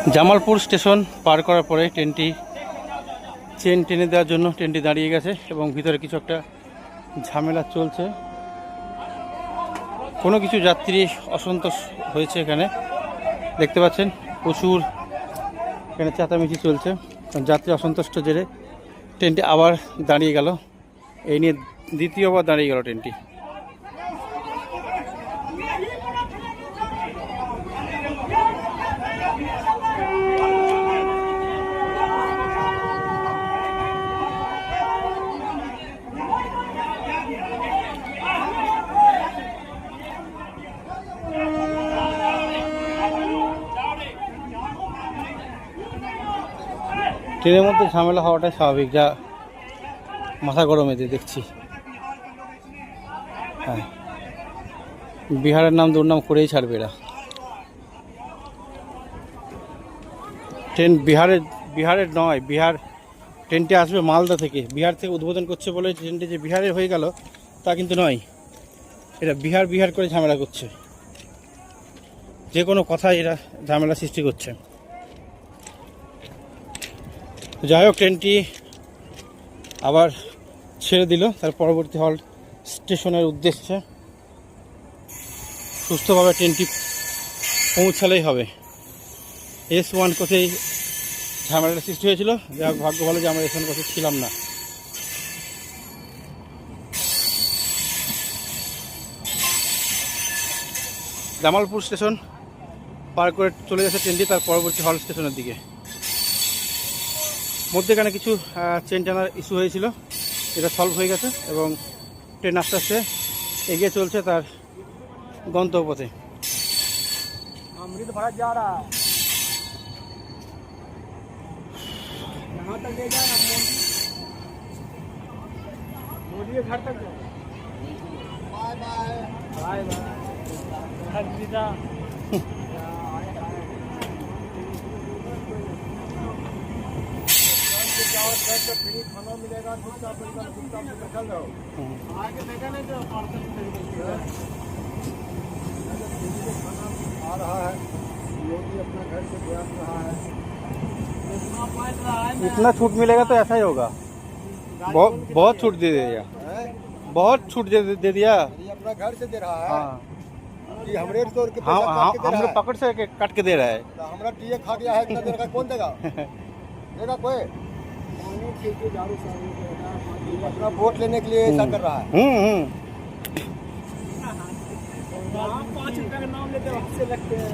Jamalpur station পার করার পরে ট্রেনটি চেন টেনে দেওয়ার জন্য ট্রেনটি দাঁড়িয়ে গেছে এবং ভিতরে কিছু একটা ঝামেলা চলছে। কোনো কিছু যাত্রী অসন্তোষ হয়েছে, এখানে দেখতে পাচ্ছেন প্রচুর এখানে চেঁচামেচি চলছে। যাত্রী অসন্তুষ্ট জেরে ট্রেনটি আবার দাঁড়িয়ে গেল, এই নিয়ে দ্বিতীয়বার দাঁড়িয়ে গেল ট্রেনটি। ট্রেনের মধ্যে ঝামেলা হওয়াটাই স্বাভাবিক, যা মাথা গরমেতে দেখছি। হ্যাঁ, বিহারের নাম দুর্নাম করেই ছাড়বে এরা। ট্রেন বিহারের নয়, ট্রেনটি আসবে মালদা থেকে। বিহার থেকে উদ্বোধন করছে বলে ট্রেনটি যে বিহারের হয়ে গেল তা কিন্তু নয়, এটা বিহার করে ঝামেলা করছে। যে কোনো কথায় এরা ঝামেলা সৃষ্টি করছে। যাই হোক, ট্রেনটি আবার ছেড়ে দিল তার পরবর্তী হল্ট স্টেশনের উদ্দেশ্যে। সুস্থভাবে ট্রেনটি পৌঁছালেই হবে। S1 কোচেই ঝামেলাটা সৃষ্টি হয়েছিল। যাই হোক, ভাগ্য ভালো যে আমরা S1 কোচে ছিলাম না। জামালপুর স্টেশন পার করে চলে গেছে ট্রেনটি তার পরবর্তী হল্ট স্টেশনের দিকে। মধ্যেখানে কিছু চেন টানার ইস্যু হয়েছিল, এটা সলভ হয়ে গেছে এবং ট্রেন আস্তে আস্তে এগিয়ে চলছে তার গন্তব্যপথে। खाना मिलेगा, चुपचाप निकल जाओ। आगे देखा नहीं जो आ रहा है, योगी अपना घर से गया रहा है। इतना छूट मिलेगा तो ऐसा ही होगा। बहुत छूट दे दिया, बहुत छूट दे दिया। ये अपना घर से दे रहा है। हाँ, कि हमरे तो हमने पकड़ से काट के दे रहा है। हमरा टीए खा गया है, इतना देर का कौन देगा? देगा कोई? अपना वोट लेने के लिए ऐसा कर रहा है। 5 रुपए का नाम लेते वक्त से लगते हैं।